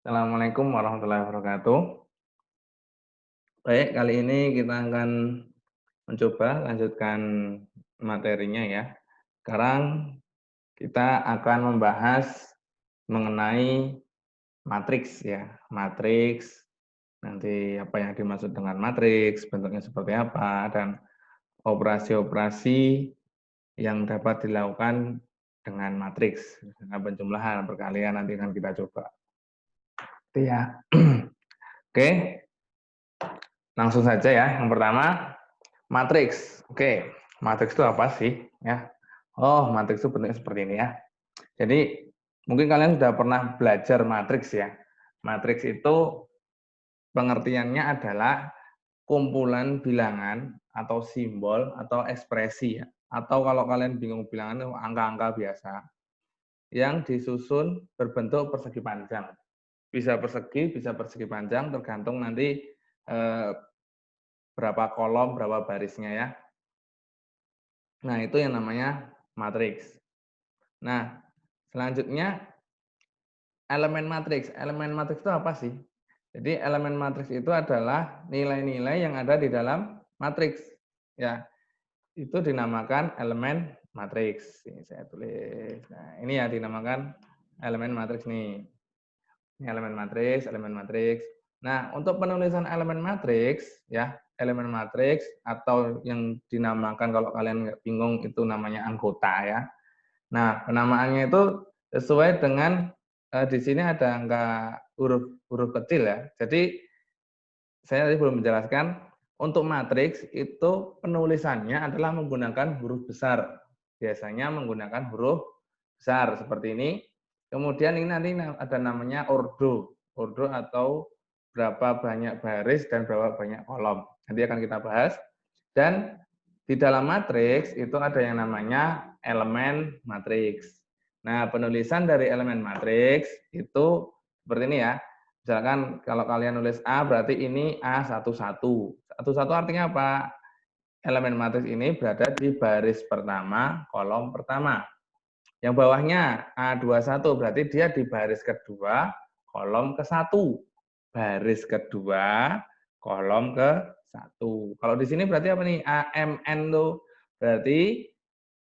Assalamualaikum warahmatullahi wabarakatuh. Baik, kali ini kita akan mencoba lanjutkan materinya ya. Sekarang kita akan membahas mengenai matriks ya. Matriks, nanti apa yang dimaksud dengan matriks, bentuknya seperti apa, dan operasi-operasi yang dapat dilakukan dengan matriks. Dengan penjumlahan, perkalian nanti akan kita coba. Itu ya. Oke, langsung saja ya. Yang pertama, matriks. Oke, matriks itu apa sih? Ya. Oh, matriks itu bentuknya seperti ini ya. Jadi, mungkin kalian sudah pernah belajar matriks ya. Matriks itu pengertiannya adalah kumpulan bilangan atau simbol atau ekspresi ya. Atau kalau kalian bingung bilangan itu angka-angka biasa yang disusun berbentuk persegi panjang. Bisa persegi panjang tergantung nanti eh, berapa kolom, berapa barisnya ya. Nah, itu yang namanya matriks. Nah, selanjutnya elemen matriks. Elemen matriks itu apa sih? Jadi elemen matriks itu adalah nilai-nilai yang ada di dalam matriks. Ya, itu dinamakan elemen matriks. Ini saya tulis. Nah, ini ya dinamakan elemen matriks nih. Ini elemen matriks, elemen matriks. Nah, untuk penulisan elemen matriks, ya, elemen matriks atau yang dinamakan kalau kalian nggak bingung itu namanya anggota ya. Nah, penamaannya itu sesuai dengan di sini ada angka huruf kecil ya. Jadi saya tadi belum menjelaskan untuk matriks itu penulisannya adalah menggunakan huruf besar. Biasanya menggunakan huruf besar seperti ini. Kemudian ini nanti ada namanya ordo. Ordo atau berapa banyak baris dan berapa banyak kolom. Nanti akan kita bahas. Dan di dalam matriks itu ada yang namanya elemen matriks. Nah, penulisan dari elemen matriks itu seperti ini ya. Misalkan kalau kalian nulis A berarti ini A11. 11 artinya apa? Elemen matriks ini berada di baris pertama, kolom pertama. Yang bawahnya A21 berarti dia di baris kedua, kolom ke-1. Baris kedua, kolom ke-1. Kalau di sini berarti apa nih? AMN tuh berarti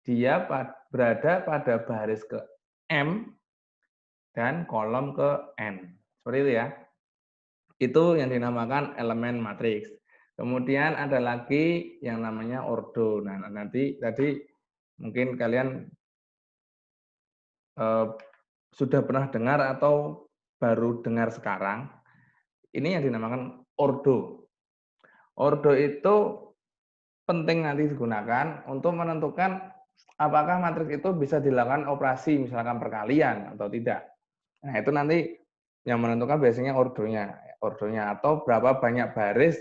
dia berada pada baris ke M dan kolom ke N. Seperti itu ya. Itu yang dinamakan elemen matriks. Kemudian ada lagi yang namanya ordo. Nah, nanti tadi mungkin kalian sudah pernah dengar atau baru dengar sekarang. Ini yang dinamakan ordo. Ordo itu penting nanti digunakan untuk menentukan apakah matriks itu bisa dilakukan operasi misalkan perkalian atau tidak. Nah, itu nanti yang menentukan biasanya ordonya atau berapa banyak baris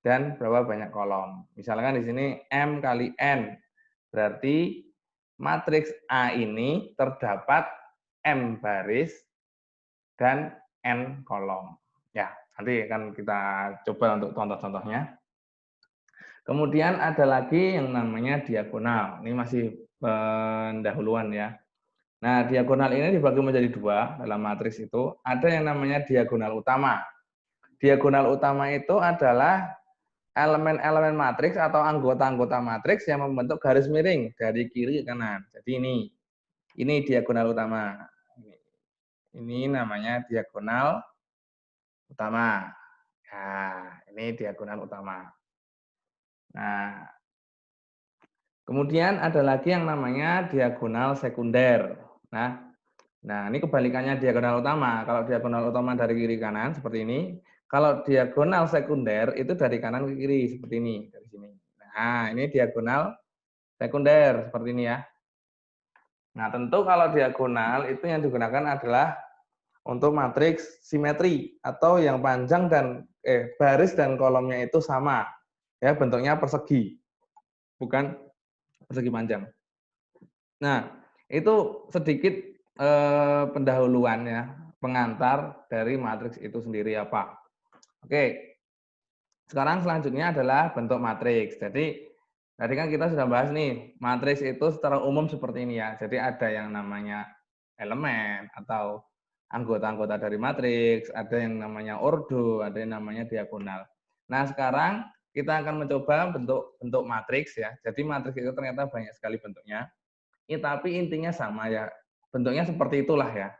dan berapa banyak kolom. Misalkan di sini M kali N, berarti matriks A ini terdapat M baris dan N kolom. Ya, nanti akan kita coba untuk contoh-contohnya. Kemudian ada lagi yang namanya diagonal. Ini masih pendahuluan ya. Nah, diagonal ini dibagi menjadi dua dalam matriks itu. Ada yang namanya diagonal utama. Diagonal utama itu adalah elemen-elemen matriks atau anggota-anggota matriks yang membentuk garis miring dari kiri ke kanan. Jadi ini diagonal utama. Ini namanya diagonal utama. Nah, ini diagonal utama. Nah, kemudian ada lagi yang namanya diagonal sekunder. Nah, ini kebalikannya diagonal utama. Kalau diagonal utama dari kiri ke kanan seperti ini. Kalau diagonal sekunder itu dari kanan ke kiri seperti ini, dari sini. Nah, ini diagonal sekunder seperti ini ya. Nah, tentu kalau diagonal itu yang digunakan adalah untuk matriks simetri atau yang panjang dan baris dan kolomnya itu sama. Ya, bentuknya persegi. Bukan persegi panjang. Nah, itu sedikit pendahuluan ya, pengantar dari matriks itu sendiri apa. Oke, sekarang selanjutnya adalah bentuk matriks. Jadi, tadi kan kita sudah bahas nih, matriks itu secara umum seperti ini ya. Jadi ada yang namanya elemen atau anggota-anggota dari matriks, ada yang namanya ordo, ada yang namanya diagonal. Nah, sekarang kita akan mencoba bentuk matriks ya. Jadi matriks itu ternyata banyak sekali bentuknya. Tapi intinya sama ya. Bentuknya seperti itulah ya.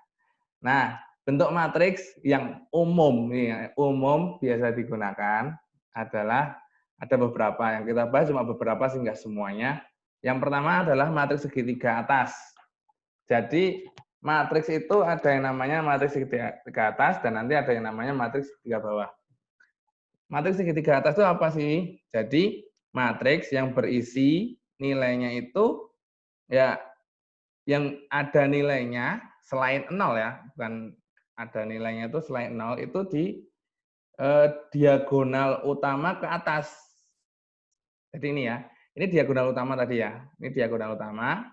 Nah, bentuk matriks yang umum umum biasa digunakan adalah ada beberapa yang kita bahas, cuma beberapa sih nggak semuanya. Yang pertama adalah matriks segitiga atas. Jadi matriks itu ada yang namanya matriks segitiga atas dan nanti ada yang namanya matriks segitiga bawah. Matriks segitiga atas itu apa sih? Jadi matriks yang berisi nilainya itu ya yang ada nilainya selain 0 ya, bukan ada nilainya itu selain 0 itu di diagonal utama ke atas. Jadi ini ya, ini diagonal utama tadi ya. Ini diagonal utama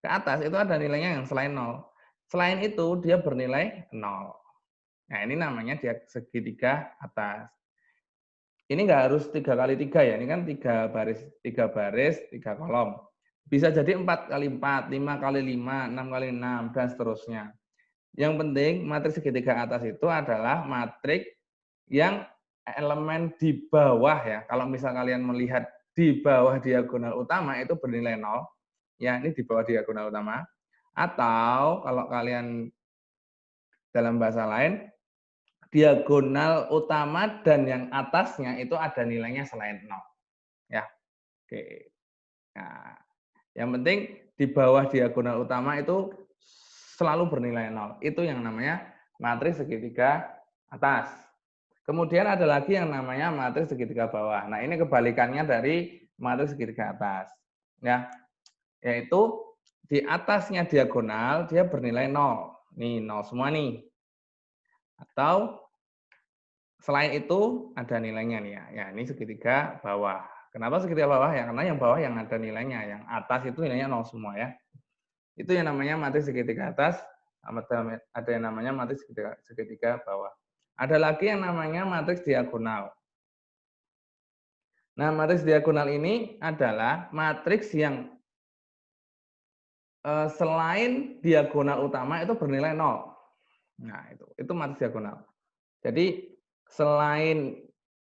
ke atas itu ada nilainya yang selain 0. Selain itu dia bernilai 0. Nah, ini namanya dia segitiga atas. Ini nggak harus 3 kali 3 ya, ini kan 3 baris, 3 kolom. Bisa jadi 4 kali 4, 5 kali 5, 6 kali 6, dan seterusnya. Yang penting matriks segitiga atas itu adalah matriks yang elemen di bawah ya. Kalau misal kalian melihat di bawah diagonal utama itu bernilai 0, ya ini di bawah diagonal utama. Atau kalau kalian dalam bahasa lain, diagonal utama dan yang atasnya itu ada nilainya selain 0. Ya, oke. Nah, yang penting di bawah diagonal utama itu selalu bernilai 0. Itu yang namanya matriks segitiga atas. Kemudian ada lagi yang namanya matriks segitiga bawah. Nah, ini kebalikannya dari matriks segitiga atas. Ya, yaitu di atasnya diagonal dia bernilai 0. Nih, 0 semua nih. Atau selain itu ada nilainya nih ya. Ya, ini segitiga bawah. Kenapa segitiga bawah? Ya karena yang bawah yang ada nilainya, yang atas itu nilainya 0 semua ya. Itu yang namanya matriks segitiga atas, ada yang namanya matriks segitiga bawah. Ada lagi yang namanya matriks diagonal. Nah, matriks diagonal ini adalah matriks yang selain diagonal utama itu bernilai 0. Nah, itu matriks diagonal. Jadi, selain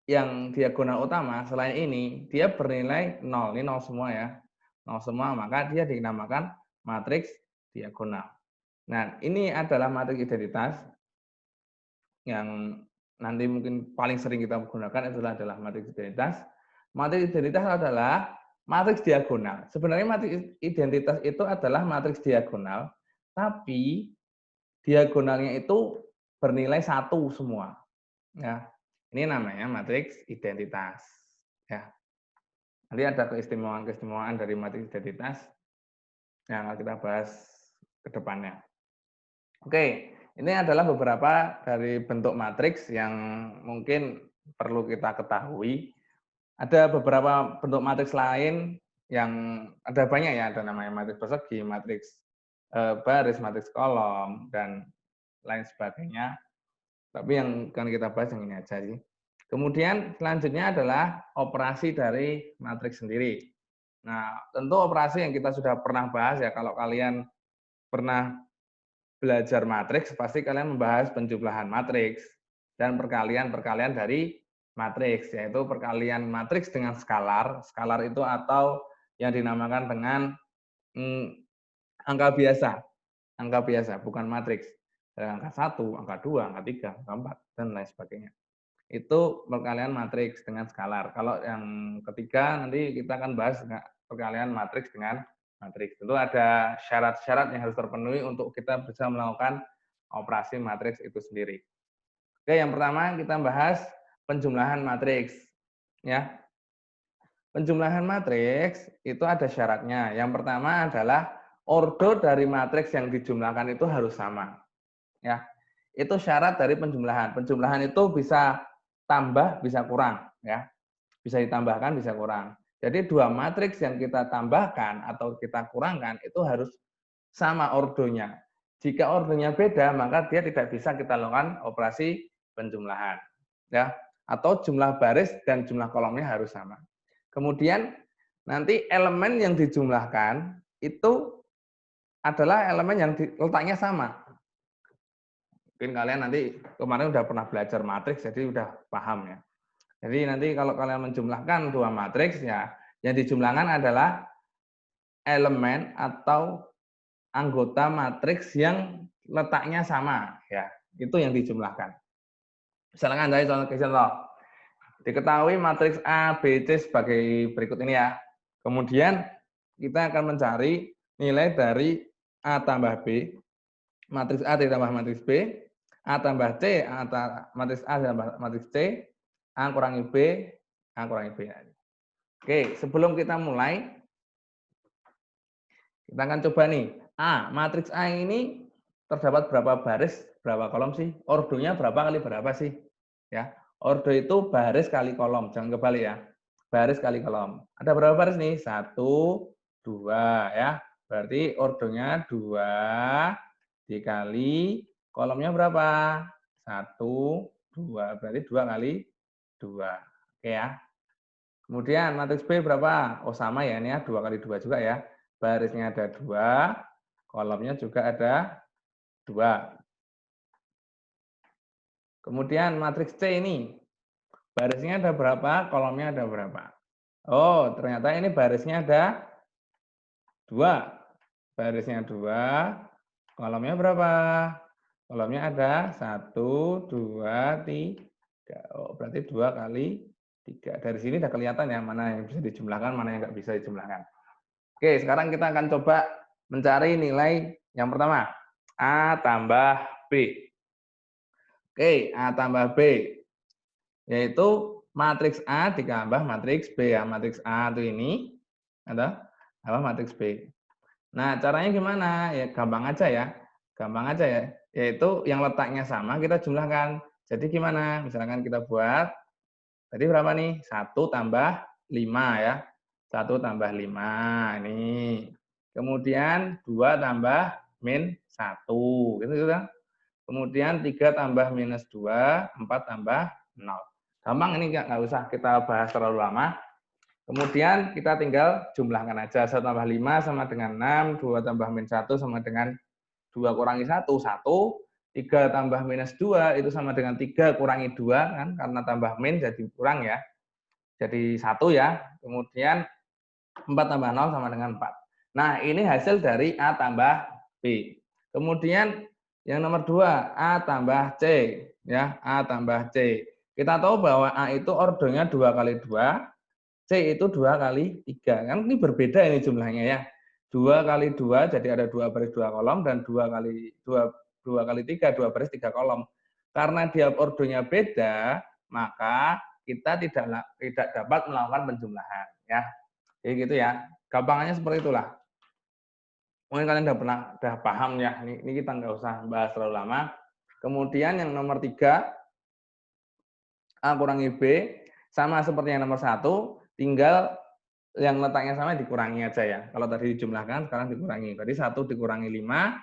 yang diagonal utama, selain ini, dia bernilai 0. Ini 0 semua ya. 0 semua, maka dia dinamakan matriks diagonal. Nah, ini adalah matriks identitas yang nanti mungkin paling sering kita gunakan adalah matriks identitas. Matriks identitas adalah matriks diagonal. Sebenarnya matriks identitas itu adalah matriks diagonal, tapi diagonalnya itu bernilai 1 semua. Ya, ini namanya matriks identitas. Ya, nanti ada keistimewaan-keistimewaan dari matriks identitas yang akan kita bahas ke depannya. Oke, ini adalah beberapa dari bentuk matriks yang mungkin perlu kita ketahui. Ada beberapa bentuk matriks lain yang ada banyak ya, ada namanya matriks persegi, matriks baris, matriks kolom, dan lain sebagainya. Tapi yang akan kita bahas yang ini aja sih. Kemudian selanjutnya adalah operasi dari matriks sendiri. Nah, tentu operasi yang kita sudah pernah bahas ya, kalau kalian pernah belajar matriks, pasti kalian membahas penjumlahan matriks dan perkalian-perkalian dari matriks, yaitu perkalian matriks dengan skalar. Skalar itu atau yang dinamakan dengan angka biasa, bukan matriks. Angka 1, angka 2, angka 3, angka 4, dan lain sebagainya. Itu perkalian matriks dengan skalar. Kalau yang ketiga, nanti kita akan bahas perkalian matriks dengan matriks. Tentu ada syarat-syarat yang harus terpenuhi untuk kita bisa melakukan operasi matriks itu sendiri. Oke, yang pertama kita bahas penjumlahan matriks. Ya, penjumlahan matriks itu ada syaratnya. Yang pertama adalah ordo dari matriks yang dijumlahkan itu harus sama. Ya, itu syarat dari penjumlahan. Penjumlahan itu bisa tambah, bisa kurang. Ya, bisa ditambahkan, bisa kurang. Jadi dua matriks yang kita tambahkan atau kita kurangkan itu harus sama ordonya. Jika ordonya beda, maka dia tidak bisa kita lakukan operasi penjumlahan. Ya, atau jumlah baris dan jumlah kolomnya harus sama. Kemudian nanti elemen yang dijumlahkan itu adalah elemen yang letaknya sama. Mungkin kalian nanti kemarin udah pernah belajar matriks, jadi udah paham ya. Jadi nanti kalau kalian menjumlahkan dua matriks ya, yang dijumlahkan adalah elemen atau anggota matriks yang letaknya sama ya. Itu yang dijumlahkan. Misalkan dari contoh, diketahui matriks A, B, C sebagai berikut ini ya. Kemudian kita akan mencari nilai dari A tambah B, matriks A ditambah matriks B, A tambah C, matriks A ditambah matriks C, A kurangi B, A kurangi B. Oke, sebelum kita mulai, kita akan coba nih. A, matriks A ini terdapat berapa baris, berapa kolom sih? Ordonya berapa kali berapa sih? Ya, ordo itu baris kali kolom, jangan kebalik ya. Baris kali kolom. Ada berapa baris nih? 1, 2 ya. Berarti ordonya 2 dikali kolomnya berapa? 1, 2. Berarti 2 kali 2. Oke ya. Kemudian matriks B berapa? Oh sama ya, ini ya 2 kali 2 juga ya. Barisnya ada 2, kolomnya juga ada 2. Kemudian matriks C ini, barisnya ada berapa, kolomnya ada berapa? Oh, ternyata ini barisnya ada 2. Barisnya 2, kolomnya berapa? Kolomnya ada 1, 2, 3. Oh, berarti 2 kali 3. Dari sini sudah kelihatan ya, mana yang bisa dijumlahkan, mana yang nggak bisa dijumlahkan. Oke, sekarang kita akan coba mencari nilai yang pertama. A tambah B. Oke, A tambah B. Yaitu matriks A ditambah matriks B ya. Matriks A itu ini, ada apa matriks B. Nah, caranya gimana? Ya gampang aja ya. Gampang aja ya. Yaitu yang letaknya sama kita jumlahkan. Jadi gimana? Misalkan kita buat, tadi berapa nih? 1 tambah 5 ya. 1 tambah 5, ini. Kemudian 2 tambah min 1, gitu kan? Kemudian 3 tambah minus 2, 4 tambah 0. Gampang ini nggak usah kita bahas terlalu lama. Kemudian kita tinggal jumlahkan aja. 1 tambah 5 sama dengan 6, 2 tambah min 1 sama dengan 2 kurangi 1, 1. 3 tambah minus 2 itu sama dengan 3 kurangi 2, kan? Karena tambah min jadi kurang ya. Jadi 1 ya. Kemudian 4 tambah 0 sama dengan 4. Nah, ini hasil dari A tambah B. Kemudian yang nomor 2, A tambah C. Ya, A tambah C. Kita tahu bahwa A itu ordonya 2 kali 2, C itu 2 kali 3. Kan ini berbeda ini jumlahnya ya. 2 kali 2, jadi ada 2 baris 2 kolom, dan 2 kali 3, 2 baris 3 kolom. Karena dia ordonya beda, maka kita tidak dapat melakukan penjumlahan. Ya. Jadi gitu ya. Gampangannya seperti itulah. Mungkin kalian udah paham ya. Ini kita nggak usah bahas terlalu lama. Kemudian yang nomor 3, A kurangi B, sama seperti yang nomor 1, tinggal yang letaknya sama dikurangi aja ya. Kalau tadi dijumlahkan, sekarang dikurangi. Tadi 1 dikurangi 5,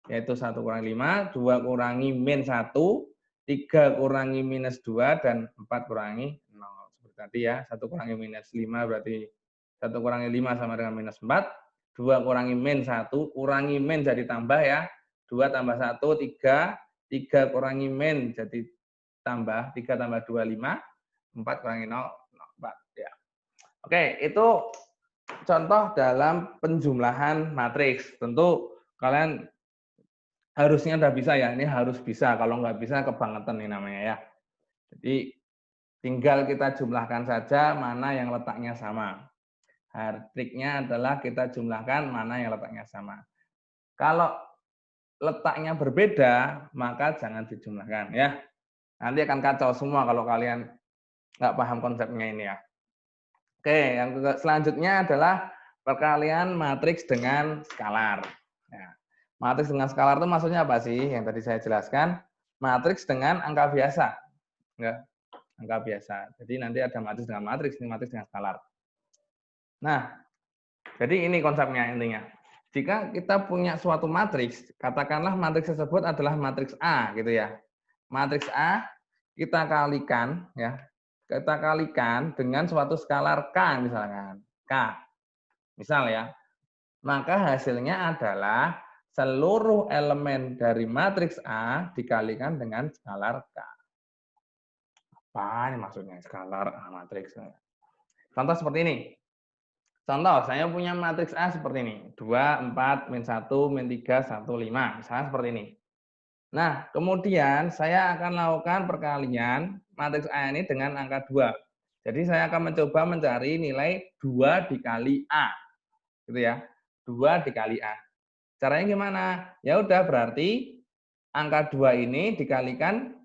yaitu 1 kurangi 5, 2 kurangi min 1, 3 kurangi minus 2, dan 4 kurangi 0. Seperti tadi ya, 1 kurangi minus 5 berarti 1 kurangi 5 sama dengan minus 4, 2 kurangi min 1, kurangi min jadi tambah ya, 2 tambah 1, 3, 3 kurangi min jadi tambah, 3 tambah 2, 5, 4 kurangi 0, 4. Ya. Oke, itu contoh dalam penjumlahan matriks. Tentu kalian harusnya udah bisa ya, ini harus bisa. Kalau nggak bisa, kebangetan nih namanya ya. Jadi tinggal kita jumlahkan saja mana yang letaknya sama. Triknya adalah kita jumlahkan mana yang letaknya sama. Kalau letaknya berbeda, maka jangan dijumlahkan ya. Nanti akan kacau semua kalau kalian nggak paham konsepnya ini ya. Oke, yang selanjutnya adalah perkalian matriks dengan skalar. Ya. Matriks dengan skalar itu maksudnya apa sih? Yang tadi saya jelaskan, matriks dengan angka biasa. Ya, angka biasa. Jadi nanti ada matriks dengan matriks, ini matriks dengan skalar. Nah, jadi ini konsepnya intinya. Jika kita punya suatu matriks, katakanlah matriks tersebut adalah matriks A gitu ya. Matriks A kita kalikan ya. Kita kalikan dengan suatu skalar K misalkan. K. Misal ya. Maka hasilnya adalah seluruh elemen dari matriks A dikalikan dengan skalar K. Apa ini maksudnya skalar A matriks? Contoh seperti ini. Contoh, saya punya matriks A seperti ini. 2, 4, min 1, min 3, 1, 5. Misalnya seperti ini. Nah, kemudian saya akan lakukan perkalian matriks A ini dengan angka 2. Jadi saya akan mencoba mencari nilai 2 dikali A. Gitu ya. 2 dikali A. Caranya gimana? Ya udah berarti angka 2 ini dikalikan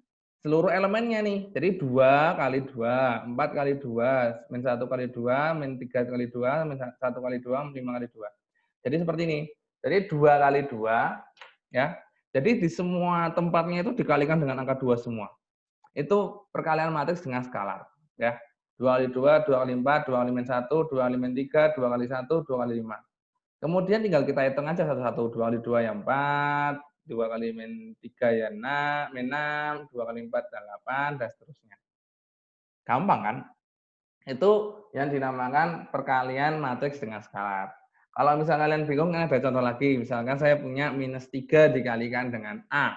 seluruh elemennya nih. Jadi 2 kali 2, 4 kali 2, min 1 kali 2, min 3 kali 2, min 1 kali 2, min 5 kali 2. Jadi seperti ini. Jadi 2 kali 2, ya. Jadi di semua tempatnya itu dikalikan dengan angka 2 semua. Itu perkalian matriks dengan skalar. Ya. 2 kali 2, 2 kali 4, 2 kali min 1, 2 kali min 3, 2 kali 1, 2 kali 5. Kemudian tinggal kita hitung aja satu-satu. 2 kali 2 ya 4, 2 kali min 3 ya 6, min 6, 2 kali 4 ya 8, dan seterusnya. Gampang kan? Itu yang dinamakan perkalian matriks dengan skalar. Kalau misalnya kalian bingung, ada contoh lagi. Misalkan saya punya minus 3 dikalikan dengan A.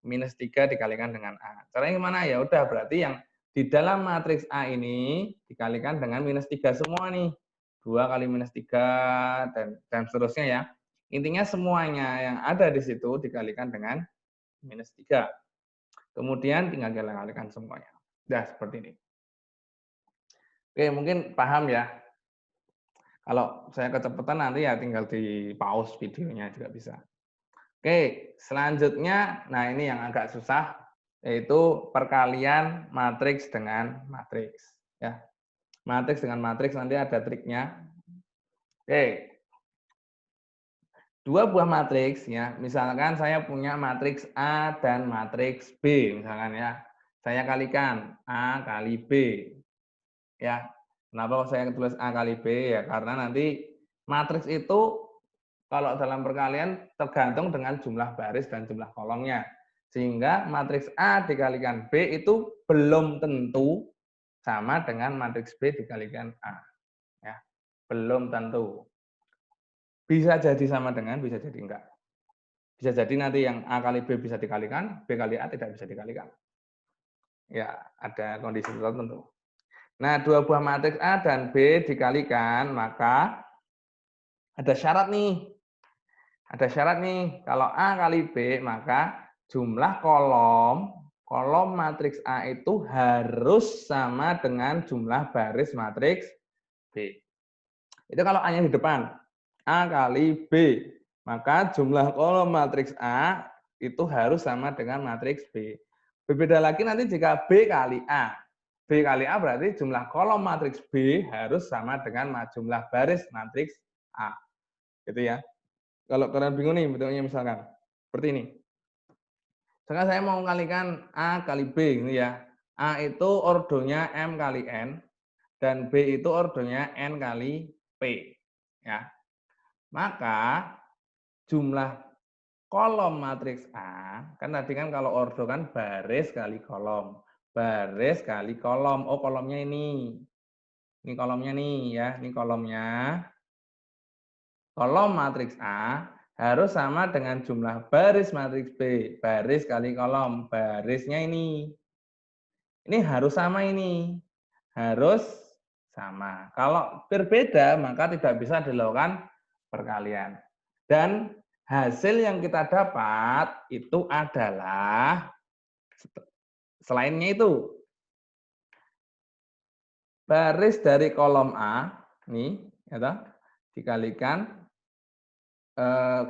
Minus 3 dikalikan dengan A. Caranya gimana? Ya udah, berarti yang di dalam matriks A ini dikalikan dengan minus 3 semua nih. 2 kali minus 3, dan seterusnya ya. Intinya semuanya yang ada di situ dikalikan dengan minus 3. Kemudian tinggal kita kalikan semuanya. Nah, seperti ini. Oke, mungkin paham ya. Kalau saya kecepatan nanti ya tinggal di pause videonya juga bisa. Oke, selanjutnya, nah ini yang agak susah, yaitu perkalian matriks dengan matriks. Ya, matriks dengan matriks nanti ada triknya. Oke, dua buah matriks ya. Misalkan saya punya matriks A dan matriks B, misalkan ya. Saya kalikan A kali B. Ya, kenapa saya tulis A kali B? Ya karena nanti matriks itu kalau dalam perkalian tergantung dengan jumlah baris dan jumlah kolomnya. Sehingga matriks A dikalikan B itu belum tentu sama dengan matriks B dikalikan A. Ya, belum tentu. Bisa jadi sama dengan, bisa jadi enggak. Bisa jadi nanti yang A kali B bisa dikalikan, B kali A tidak bisa dikalikan. Ya, ada kondisi tertentu. Nah, dua buah matriks A dan B dikalikan, maka ada syarat nih. Ada syarat nih, kalau A kali B, maka jumlah kolom matriks A itu harus sama dengan jumlah baris matriks B. Itu kalau A-nya di depan. A kali B, maka jumlah kolom matriks A itu harus sama dengan matriks B. Berbeda lagi nanti jika B kali A. B kali A berarti jumlah kolom matriks B harus sama dengan jumlah baris matriks A. Gitu ya. Kalau kalian bingung nih bentuknya misalkan seperti ini. Sekarang saya mau kalikan A kali B gitu ya. A itu ordonya M kali N dan B itu ordonya N kali P. Ya. Maka jumlah kolom matriks A, kan tadi kan kalau ordo kan baris kali kolom. Baris kali kolom. Oh, kolomnya ini. Ini kolomnya nih ya, ini kolomnya. Kolom matriks A harus sama dengan jumlah baris matriks B. Baris kali kolom. Barisnya ini. Ini harus sama ini. Harus sama. Kalau berbeda, maka tidak bisa dilakukan perkalian. Dan hasil yang kita dapat itu adalah selainnya itu. Baris dari kolom A, nih, ya, dikalikan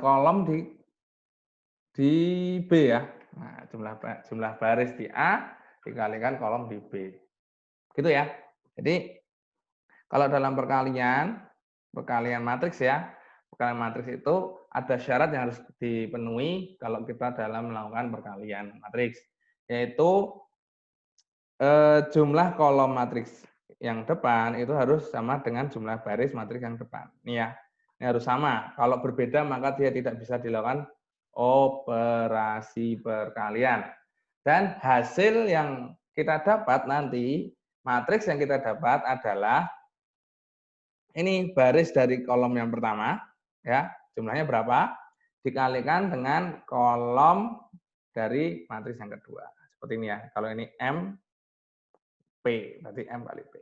kolom di B ya. Nah, jumlah baris di A dikalikan kolom di B. Gitu ya. Jadi kalau dalam perkalian matriks ya, perkalian matriks itu ada syarat yang harus dipenuhi kalau kita dalam melakukan perkalian matriks, yaitu jumlah kolom matriks yang depan itu harus sama dengan jumlah baris matriks yang depan. Nih ya, ini harus sama. Kalau berbeda maka dia tidak bisa dilakukan operasi perkalian. Dan hasil yang kita dapat nanti, matriks yang kita dapat adalah ini baris dari kolom yang pertama, ya jumlahnya berapa, dikalikan dengan kolom dari matriks yang kedua. Seperti ini ya. Kalau ini M, P, berarti M kali P.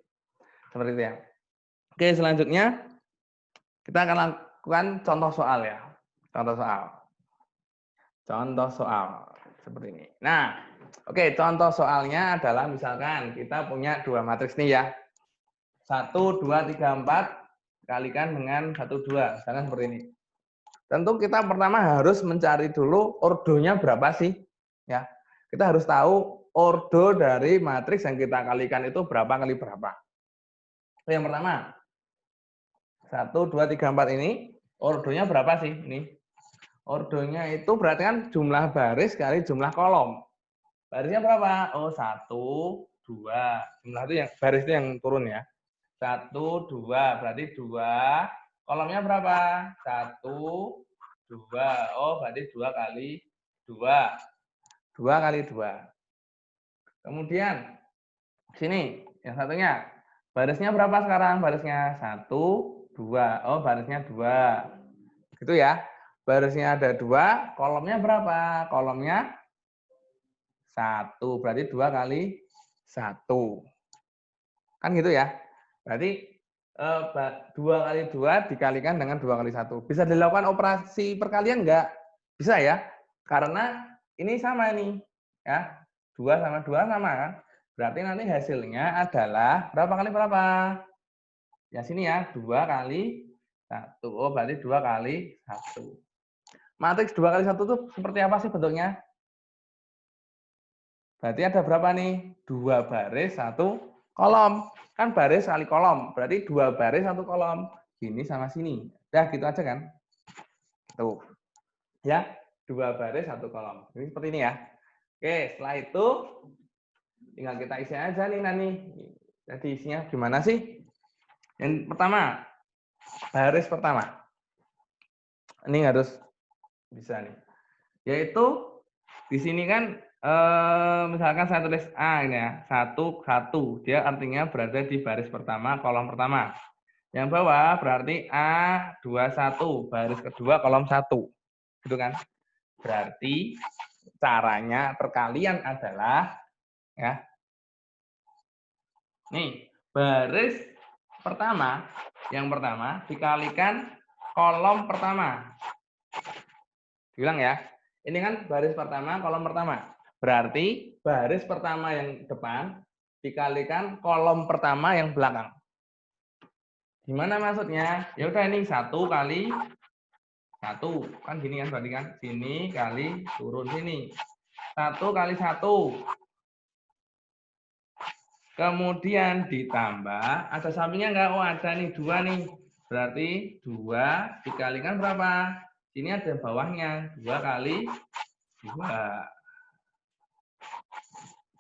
Seperti itu ya. Oke, selanjutnya kita akan lakukan contoh soal ya. Contoh soal. Contoh soal. Seperti ini. Nah, oke, contoh soalnya adalah misalkan kita punya dua matriks nih ya. 1, 2, 3, 4 kalikan dengan 1, 2. Misalkan seperti ini. Tentu kita pertama harus mencari dulu ordonya berapa sih. Ya, kita harus tahu ordo dari matriks yang kita kalikan itu berapa kali berapa. Yang pertama, 1, 2, 3, 4 ini ordonya berapa sih? Ini ordonya itu berarti kan jumlah baris kali jumlah kolom. Barisnya berapa? Oh, 1, 2. Jumlah itu yang baris itu yang turun ya. 1, 2. Berarti 2. Kolomnya berapa? 1, 2. Oh, berarti 2 kali 2. 2 kali 2. Kemudian sini yang satunya. Barisnya berapa sekarang? Barisnya 1, 2. Oh, barisnya 2. Gitu ya. Barisnya ada 2, kolomnya berapa? Kolomnya 1. Berarti 2 kali 1. Kan gitu ya. Berarti 2 kali 2 dikalikan dengan 2 kali 1. Bisa dilakukan operasi perkalian enggak? Bisa ya. Karena ini sama nih. Ya. 2 sama 2 sama kan? Berarti nanti hasilnya adalah berapa kali berapa? Ya sini ya, 2 kali 1. Oh, berarti 2 kali 1. Matriks 2 kali 1 itu seperti apa sih bentuknya? Berarti ada berapa nih? 2 baris, 1 kolom. Kan baris kali kolom. Berarti 2 baris, 1 kolom. Sini sama sini. Udah gitu aja kan? Tuh. Ya, 2 baris, 1 kolom. Ini seperti ini ya. Oke, setelah itu tinggal kita isi aja nih Nani. Jadi isinya gimana sih? Yang pertama, baris pertama. Ini harus bisa nih. Yaitu di sini kan misalkan saya tulis A ini ya, 1, 1. Dia artinya berada di baris pertama, kolom pertama. Yang bawah berarti A, 2, 1. Baris kedua, kolom 1. Gitu kan? Berarti caranya perkalian adalah, ya, nih, baris pertama, yang pertama dikalikan kolom pertama. Bilang ya, ini kan baris pertama, kolom pertama. Berarti baris pertama yang depan dikalikan kolom pertama yang belakang. Gimana maksudnya? Ya udah ini 1 kali 1. Kan gini kan berarti kan. Sini kali turun sini. 1 kali 1. Kemudian ditambah, ada sampingnya enggak? Oh, ada nih 2 nih. Berarti 2 dikalikan berapa? Sini ada bawahnya. 2 kali 2.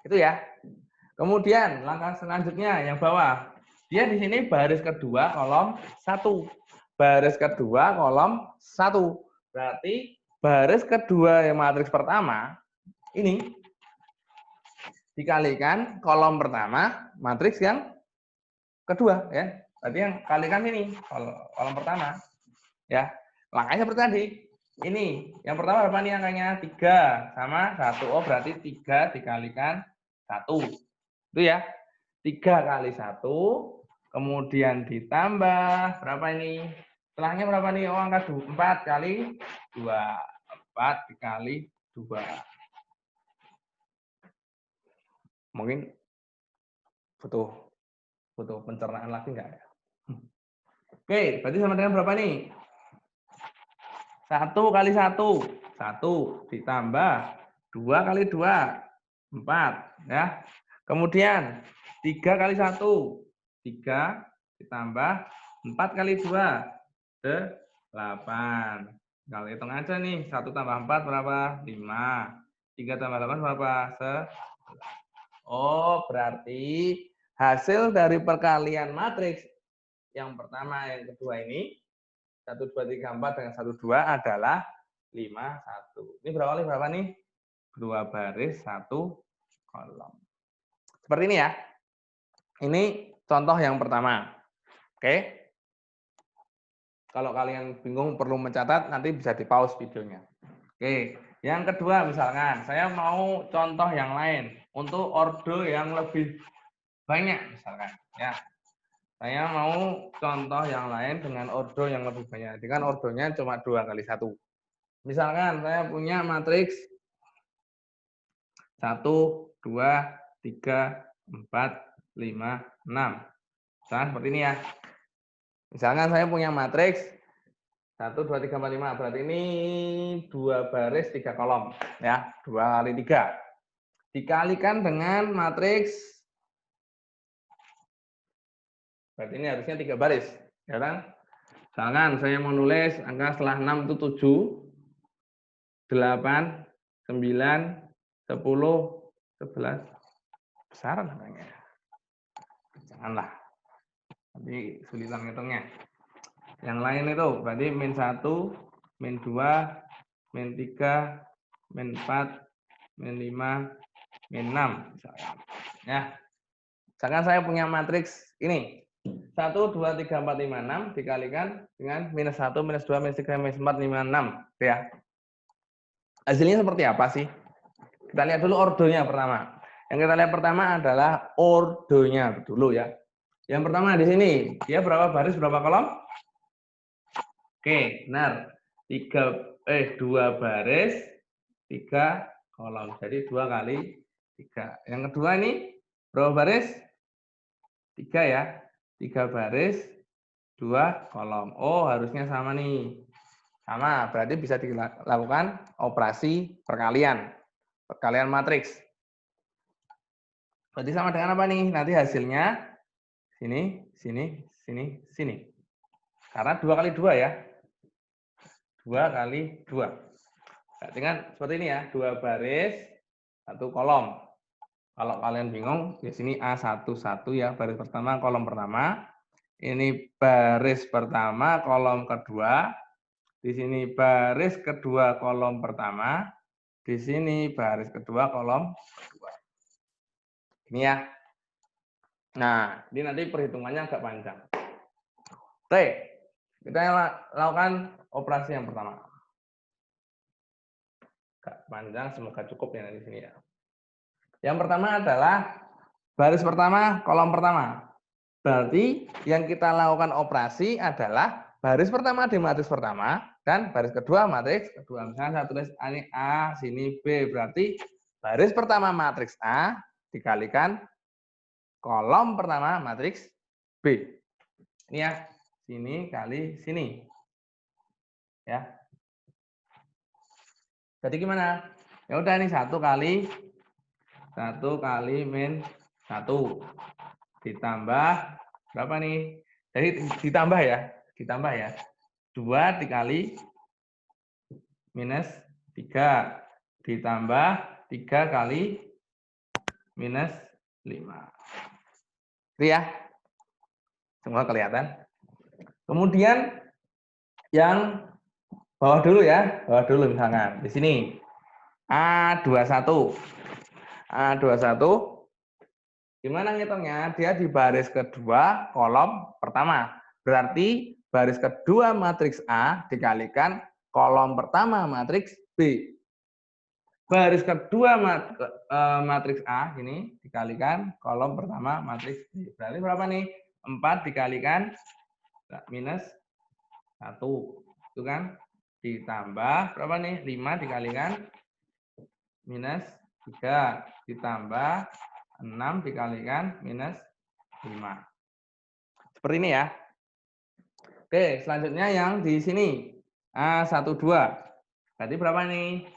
Itu ya. Kemudian langkah selanjutnya yang bawah. Dia di sini baris kedua kolom 1. Baris kedua kolom 1. Berarti baris kedua yang matriks pertama ini dikalikan kolom pertama matriks yang kedua ya. Berarti yang kalikan ini kolom pertama. Ya. Langkahnya seperti tadi. Ini yang pertama berapa nih angkanya? 3 sama 1. Oh, berarti 3 dikalikan 1. Itu ya. 3 kali 1, kemudian ditambah, berapa ini? Setelahnya berapa nih? Oh, angka 4 kali 2. 4 dikali 2. Mungkin butuh pencernaan lagi enggak ya? Oke, berarti sama dengan berapa nih? 1 kali 1. 1 ditambah 2 kali 2. 4. Ya. Kemudian 3 kali 1. 3 ditambah 4 kali 2. 8. Kalau hitung aja nih. 1 tambah 4 berapa? 5. 3 tambah 8 berapa? 11. Oh, berarti hasil dari perkalian matriks yang pertama, yang kedua ini 1, 2, 3, 4 dengan 1, 2 adalah 5, 1. Ini berapa kali berapa nih? 2 baris, 1 kolom. Seperti ini ya. Ini contoh yang pertama. Oke. Kalau kalian bingung perlu mencatat, nanti bisa di pause videonya. Oke, yang kedua misalkan saya mau contoh yang lain untuk ordo yang lebih banyak misalkan ya. Saya mau contoh yang lain dengan ordo yang lebih banyak. Jadi kan ordonya cuma 2 kali 1. Misalkan saya punya matriks 1, 2, 3, 4, 5, 6. Misalkan seperti ini ya. Misalkan saya punya matriks 1, 2, 3, 4, 5. Berarti ini 2 baris 3 kolom. Ya, 2 kali 3. Dikalikan dengan matriks, berarti ini harusnya 3 baris. Ya kan? Misalkan saya mau nulis angka setelah 6 itu 7, 8, 9, 10, 11. Besar namanya. Janganlah. Nanti sulitan ngitungnya. Yang lain itu berarti min 1, min 2, min 3, min 4, min 5, min 6. Misalkan. Ya. Misalkan saya punya matriks ini. 1, 2, 3, 4, 5, 6 dikalikan dengan minus 1, minus 2, minus 3, minus 4, 5, 6. Ya. Hasilnya seperti apa sih? Kita lihat dulu ordonya pertama. Yang kita lihat pertama adalah ordonya dulu ya. Yang pertama di sini, dia berapa baris, berapa kolom? Oke, benar. 2 baris, 3 kolom. Jadi 2 kali 3. Yang kedua ini berapa baris? 3 ya. 3 baris, 2 kolom. Oh, harusnya sama nih. Sama, berarti bisa dilakukan operasi perkalian. Perkalian matriks. Berarti sama dengan apa nih? Nanti hasilnya sini, sini, sini, sini. Karena 2 kali 2 ya. 2 kali 2. Berarti kan seperti ini ya. 2 baris, 1 kolom. Kalau kalian bingung, di sini A11 ya. Baris pertama, kolom pertama. Ini baris pertama, kolom kedua. Di sini baris kedua, kolom pertama. Di sini baris kedua, kolom kedua. Ini ya. Nah, ini nanti perhitungannya agak panjang. Oke, kita lakukan operasi yang pertama. Agak panjang, semoga cukup ya di sini ya. Yang pertama adalah baris pertama, kolom pertama. Berarti yang kita lakukan operasi adalah baris pertama di matriks pertama dan baris kedua matriks kedua. Misalnya saya tulis ini A, sini B. Berarti baris pertama matriks A dikalikan kolom pertama matriks B. Ini ya, sini kali sini. Ya. Jadi gimana? Ya udah nih 1 kali min 1 ditambah berapa nih? Jadi ditambah ya. 2 dikali minus 3 ditambah 3 kali minus 5. Itu ya. Semua kelihatan. Kemudian yang bawah dulu ya. Bawah dulu misalkan. Di sini. A21. A21. Gimana ngitungnya? Dia di baris kedua, kolom pertama. Berarti baris kedua matriks A dikalikan kolom pertama matriks B. Baris kedua matriks A ini dikalikan kolom pertama matriks B. Berarti berapa nih? 4 dikalikan minus 1. Itu kan? Ditambah berapa nih? 5 dikalikan minus 3. Ditambah 6 dikalikan minus 5. Seperti ini ya. Oke, selanjutnya yang di sini. A12. Berarti berapa nih?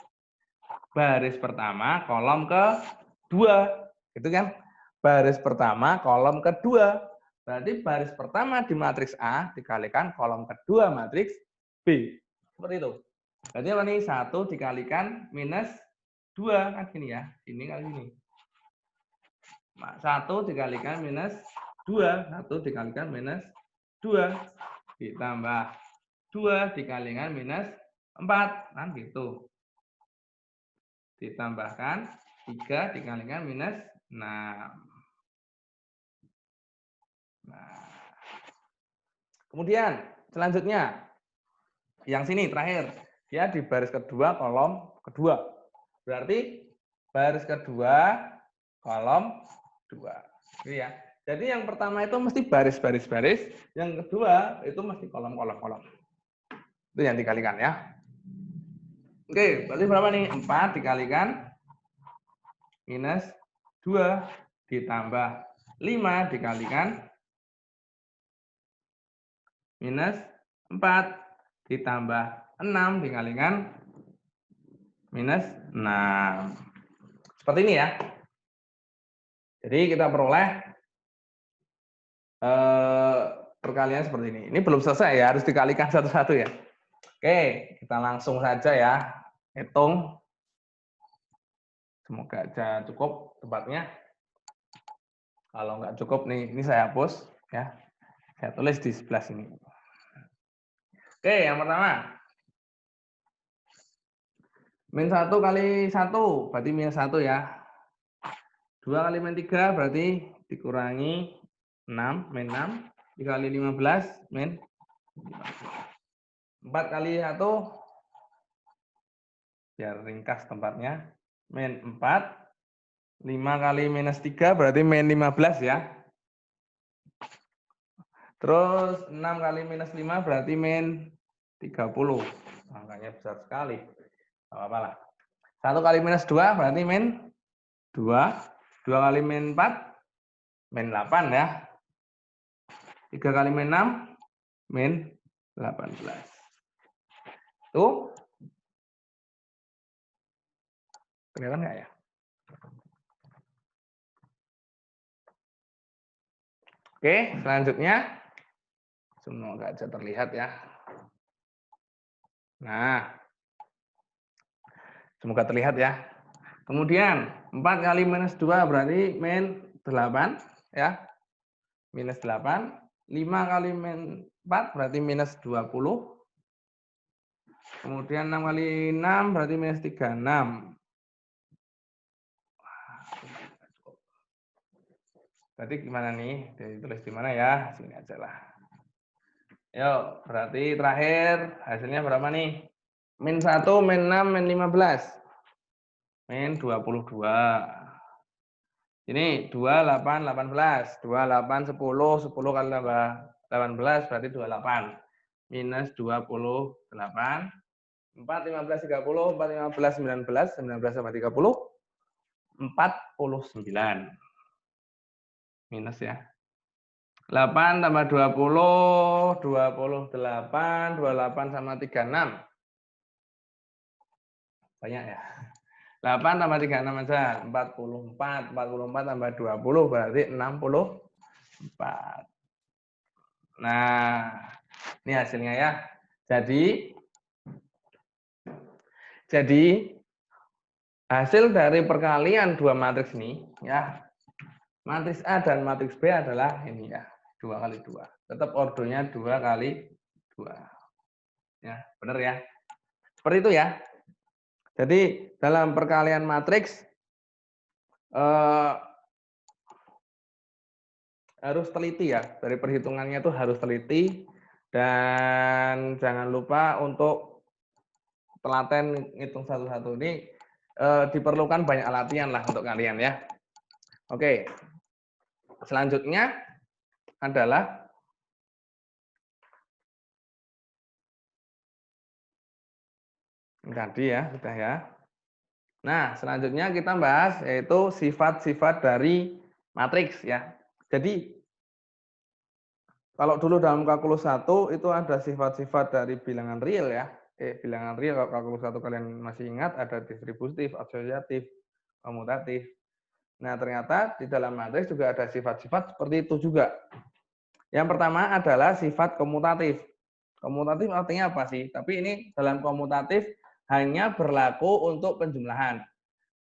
Baris pertama, kolom kedua. Itu kan? Baris pertama, kolom kedua. Berarti baris pertama di matriks A dikalikan kolom kedua matriks B. Seperti itu. Berarti apa nih? 1 dikalikan minus 2. Kan gini ya. Ini kali ini. 1 dikalikan minus 2. 1 dikalikan minus 2. Ditambah 2 dikalikan minus 4. Kan gitu. Ditambahkan 3 dikalikan minus 6. Nah. Kemudian selanjutnya yang sini terakhir. Dia di baris kedua, kolom kedua. Berarti baris kedua, kolom 2. Gitu ya. Jadi yang pertama itu mesti baris-baris-baris, yang kedua itu mesti kolom-kolom-kolom. Itu yang dikalikan ya. Oke, berarti berapa nih? 4 dikalikan minus 2 ditambah 5 dikalikan minus 4 ditambah 6 dikalikan minus 6. Seperti ini ya. Jadi kita peroleh perkalian seperti ini. Ini belum selesai ya, harus dikalikan satu-satu ya. Oke, kita langsung saja ya hitung. Semoga aja cukup tempatnya. Kalau nggak cukup nih, ini saya hapus ya. Saya tulis di sebelah sini. Oke, yang pertama. Min 1 kali 1 berarti minus 1 ya. 2 kali min 3 berarti dikurangi 6, min 6. Dikali 15, min 4 kali 1, biar ringkas tempatnya, min 4. 5 kali minus 3 berarti min 15 ya. Terus 6 kali minus 5 berarti min 30. Angkanya besar sekali. Tidak apa-apa lah. 1 kali minus 2 berarti min 2. 2 kali min 4, min 8 ya. 3 kali min 6, min 18. Tuh. Kelihatan nggak ya? Oke, selanjutnya. Semoga aja terlihat ya. Nah. Semoga terlihat ya. Kemudian 4 kali minus 2 berarti min 8 ya. Minus 8. 5 kali min 4 berarti minus 20. Kemudian 6 kali 6 berarti minus 36. Berarti gimana nih? Ditulis di mana ya? Sini aja lah. Yuk, berarti terakhir hasilnya berapa nih? Min 1, min 6, min 15. Min 22. Ini 28, 18. 28, 10. 10 kali tambah 18 berarti 28. Minus 28. 4, 15, 30. 4, 15, 19. 19 sama 30. 49. Minus ya. 8 tambah 20. 28. 28 sama 36. Banyak ya. 8 tambah 36 aja. 44. 44 tambah 20 berarti 64. Nah, ini hasilnya ya. Jadi hasil dari perkalian dua matriks ini ya. Matriks A dan matriks B adalah ini ya, 2 kali 2. Tetap ordernya 2 kali 2. Ya, benar ya. Seperti itu ya. Jadi dalam perkalian matriks harus teliti ya. Dari perhitungannya itu harus teliti dan jangan lupa untuk telaten ngitung satu-satu ini diperlukan banyak latihan lah untuk kalian ya. Oke. Selanjutnya adalah tadi ya, sudah ya. Nah, selanjutnya kita bahas yaitu sifat-sifat dari matriks ya. Jadi kalau dulu dalam kalkulus 1 itu ada sifat-sifat dari bilangan real ya. Bilangan real kalau kalkulus 1 kalian masih ingat ada distributif, asosiatif, komutatif. Nah, ternyata di dalam matriks juga ada sifat-sifat seperti itu juga. Yang pertama adalah sifat komutatif. Komutatif artinya apa sih? Tapi ini dalam komutatif hanya berlaku untuk penjumlahan,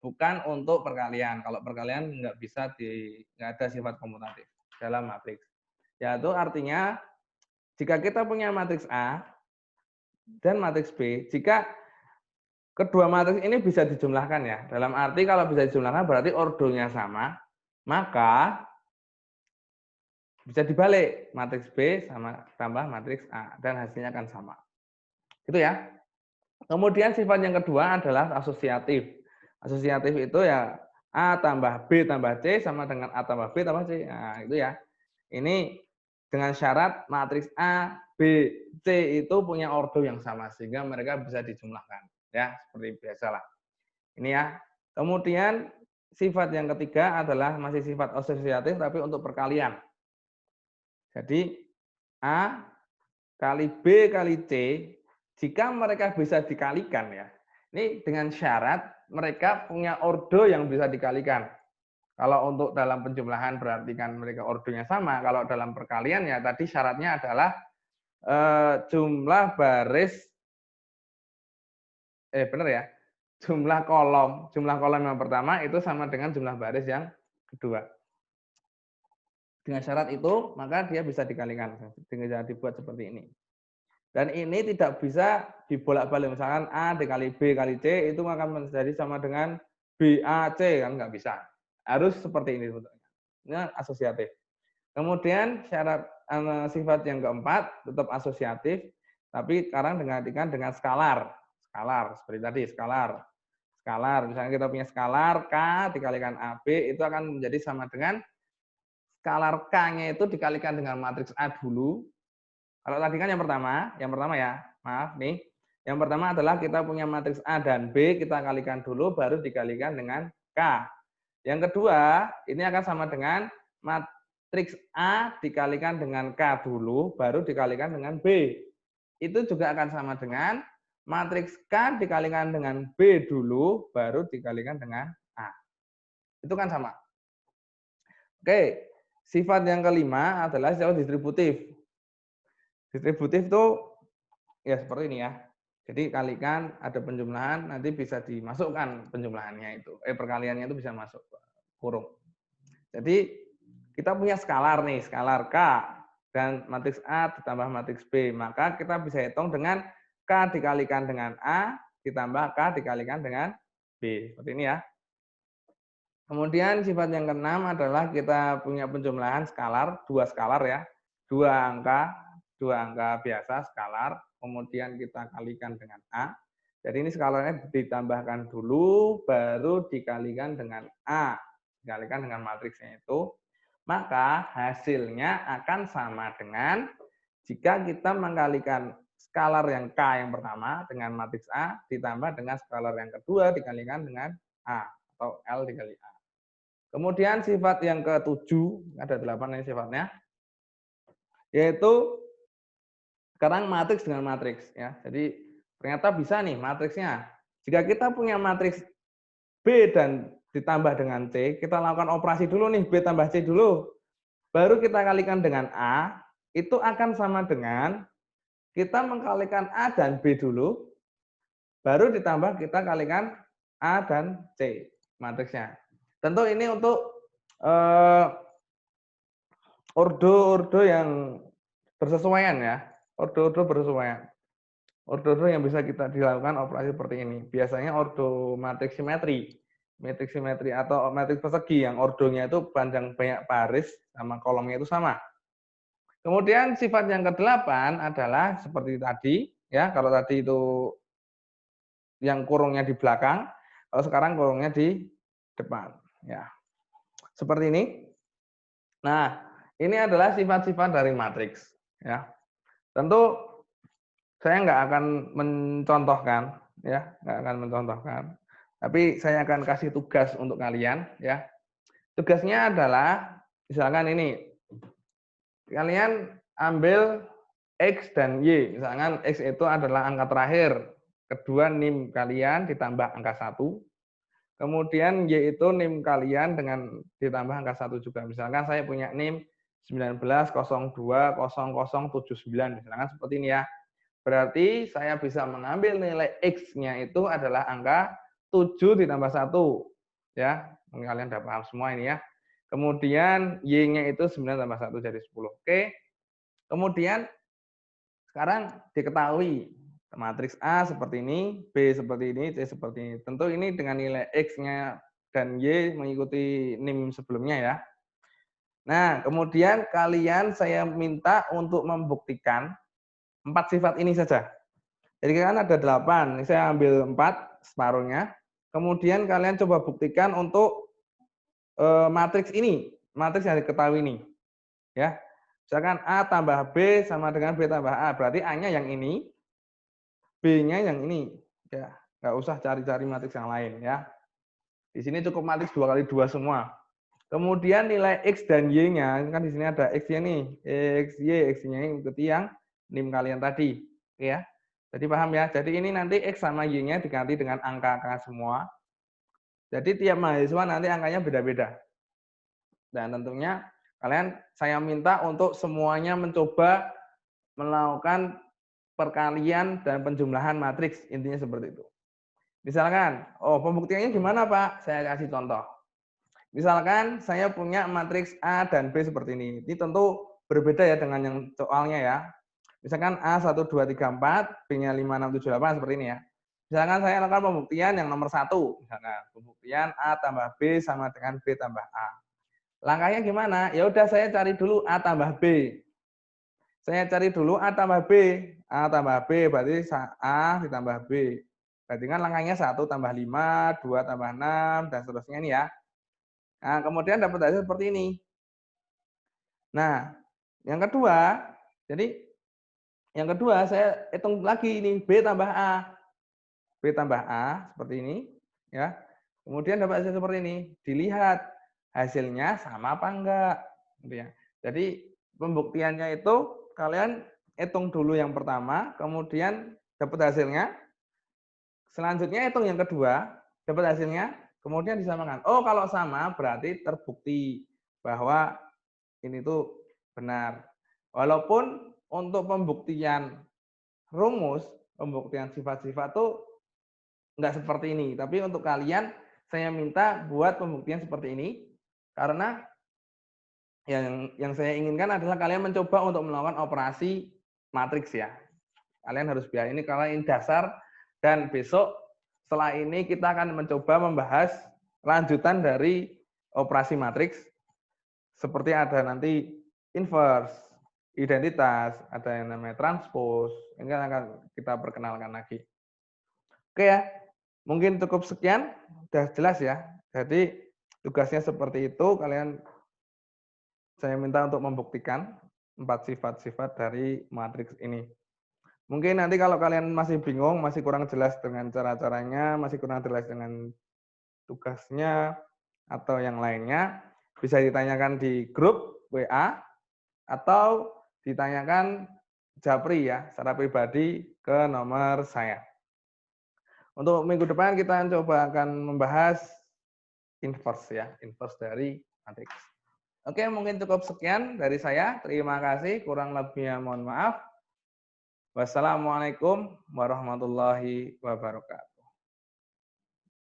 bukan untuk perkalian. Kalau perkalian nggak bisa nggak ada sifat komutatif dalam matriks. Yaitu artinya jika kita punya matriks A dan matriks B, jika kedua matriks ini bisa dijumlahkan ya. Dalam arti kalau bisa dijumlahkan berarti ordonya sama, maka bisa dibalik matriks B sama tambah matriks A dan hasilnya akan sama. Gitu ya. Kemudian sifat yang kedua adalah asosiatif. Asosiatif itu ya A tambah B tambah C sama dengan A tambah B tambah C. Nah, itu ya. Ini dengan syarat matriks A, B, C itu punya ordo yang sama sehingga mereka bisa dijumlahkan. Ya, seperti biasalah. Ini ya. Kemudian sifat yang ketiga adalah masih sifat asosiatif tapi untuk perkalian. Jadi A kali B kali C, jika mereka bisa dikalikan ya, ini dengan syarat mereka punya ordo yang bisa dikalikan. Kalau untuk dalam penjumlahan berarti kan mereka ordonya sama. Kalau dalam perkalian ya tadi syaratnya adalah jumlah baris, benar ya, jumlah kolom yang pertama itu sama dengan jumlah baris yang kedua. Dengan syarat itu maka dia bisa dikalikan dengan dibuat seperti ini. Dan ini tidak bisa dibolak-balik. Misalkan A dikali B kali C itu akan menjadi sama dengan BAC, kan nggak bisa. Harus seperti ini bentuknya. Ini asosiatif. Kemudian syarat sifat yang keempat tetap asosiatif, tapi sekarang digantikan dengan skalar. Skalar seperti tadi, skalar. Skalar, misalnya kita punya skalar K dikalikan AB itu akan menjadi sama dengan skalar K-nya itu dikalikan dengan matriks A dulu. Kalau tadi kan yang pertama ya, maaf nih. Yang pertama adalah kita punya matriks A dan B, kita kalikan dulu, baru dikalikan dengan K. Yang kedua, ini akan sama dengan matriks A dikalikan dengan K dulu, baru dikalikan dengan B. Itu juga akan sama dengan matriks K dikalikan dengan B dulu, baru dikalikan dengan A. Itu kan sama. Oke, sifat yang kelima adalah sifat distributif. Distributif itu ya seperti ini ya. Jadi kalikan ada penjumlahan, nanti bisa dimasukkan penjumlahannya itu. Perkaliannya itu bisa masuk kurung. Jadi kita punya skalar nih, skalar K dan matriks A ditambah matriks B. Maka kita bisa hitung dengan K dikalikan dengan A ditambah K dikalikan dengan B. Seperti ini ya. Kemudian sifat yang keenam adalah kita punya penjumlahan skalar, dua skalar ya. Dua angka biasa skalar, kemudian kita kalikan dengan A. Jadi ini skalarnya ditambahkan dulu, baru dikalikan dengan A, dikalikan dengan matriksnya itu, maka hasilnya akan sama dengan jika kita mengkalikan skalar yang K yang pertama dengan matriks A, ditambah dengan skalar yang kedua dikalikan dengan A, atau L dikali A. Kemudian sifat yang ketujuh, ada 8 ini sifatnya, yaitu sekarang matriks dengan matriks ya. Jadi ternyata bisa nih matriksnya. Jika kita punya matriks B dan ditambah dengan C, kita lakukan operasi dulu nih, B tambah C dulu. Baru kita kalikan dengan A, itu akan sama dengan kita mengkalikan A dan B dulu, baru ditambah kita kalikan A dan C matriksnya. Tentu ini untuk ordo-ordo yang bersesuaian ya. Ordo-ordo bersesuaian. Ordo-ordo yang bisa kita dilakukan operasi seperti ini. Biasanya ordo matriks simetri. Matriks simetri atau matriks persegi yang ordonya itu panjang banyak baris sama kolomnya itu sama. Kemudian sifat yang ke-8 adalah seperti tadi ya. Kalau tadi itu yang kurungnya di belakang, kalau sekarang kurungnya di depan ya. Seperti ini. Nah, ini adalah sifat-sifat dari matriks ya. Tentu saya nggak akan mencontohkan ya, nggak akan mencontohkan. Tapi saya akan kasih tugas untuk kalian ya. Tugasnya adalah misalkan ini kalian ambil X dan Y. Misalkan X itu adalah angka terakhir. Kedua NIM kalian ditambah angka 1. Kemudian Y itu NIM kalian dengan ditambah angka 1 juga. Misalkan saya punya NIM 19020079. Misalkan seperti ini ya. Berarti saya bisa mengambil nilai X-nya itu adalah angka 7 ditambah 1. Ya, kalian udah paham semua ini ya. Kemudian Y-nya itu 9 tambah 1 jadi 10. Oke. Kemudian sekarang diketahui matriks A seperti ini, B seperti ini, C seperti ini. Tentu ini dengan nilai X-nya dan Y mengikuti NIM sebelumnya ya. Nah, kemudian kalian saya minta untuk membuktikan 4 sifat ini saja. Jadi kan ada 8, saya ambil 4 separuhnya. Kemudian kalian coba buktikan untuk matriks ini, matriks yang diketahui ini, ya. Misalkan A tambah B sama dengan B tambah A, berarti A-nya yang ini, B-nya yang ini, ya. Nggak usah cari-cari matriks yang lain, ya. Di sini cukup matriks 2 kali 2 semua. Kemudian nilai X dan Y-nya, kan di sini ada X-nya nih, X, Y, X-nya ini ikuti yang NIM kalian tadi, ya. Jadi paham ya? Jadi ini nanti X sama Y-nya diganti dengan angka-angka semua. Jadi tiap mahasiswa nanti angkanya beda-beda. Dan tentunya saya minta untuk semuanya mencoba melakukan perkalian dan penjumlahan matriks, intinya seperti itu. Misalkan, pembuktiannya gimana Pak? Saya kasih contoh. Misalkan saya punya matriks A dan B seperti ini. Ini tentu berbeda ya dengan yang soalnya ya. Misalkan A 1, 2, 3, 4, B-nya 5, 6, 7, 8 seperti ini ya. Misalkan saya lakukan pembuktian yang nomor 1. Misalkan pembuktian A tambah B sama dengan B tambah A. Langkahnya gimana? Ya udah saya cari dulu A tambah B. Saya cari dulu A tambah B. A tambah B berarti A ditambah B. Berarti kan langkahnya 1 tambah 5, 2 tambah 6, dan seterusnya ini ya. Nah, kemudian dapat hasil seperti ini. Nah, yang kedua, jadi yang kedua saya hitung lagi ini B tambah A. B tambah A seperti ini, ya. Kemudian dapat hasil seperti ini. Dilihat hasilnya sama apa enggak, gitu ya. Jadi pembuktiannya itu kalian hitung dulu yang pertama, kemudian dapat hasilnya. Selanjutnya hitung yang kedua, dapat hasilnya, kemudian disamakan. Oh, kalau sama berarti terbukti bahwa ini tuh benar. Walaupun untuk pembuktian rumus, pembuktian sifat-sifat tuh enggak seperti ini. Tapi untuk kalian saya minta buat pembuktian seperti ini karena yang saya inginkan adalah kalian mencoba untuk melakukan operasi matriks ya. Kalian harus biar ini kalau ini dasar, dan besok setelah ini kita akan mencoba membahas lanjutan dari operasi matriks seperti ada nanti inverse, identitas, ada yang namanya transpose. Ini akan kita perkenalkan lagi. Oke ya, mungkin cukup sekian, sudah jelas ya. Jadi tugasnya seperti itu, saya minta untuk membuktikan 4 sifat-sifat dari matriks ini. Mungkin nanti kalau kalian masih bingung, masih kurang jelas dengan cara-caranya, masih kurang jelas dengan tugasnya, atau yang lainnya, bisa ditanyakan di grup WA, atau ditanyakan japri ya, secara pribadi ke nomor saya. Untuk minggu depan kita coba akan membahas inverse ya, inverse dari matriks. Oke, mungkin cukup sekian dari saya. Terima kasih, kurang lebihnya mohon maaf. Wassalamualaikum warahmatullahi wabarakatuh.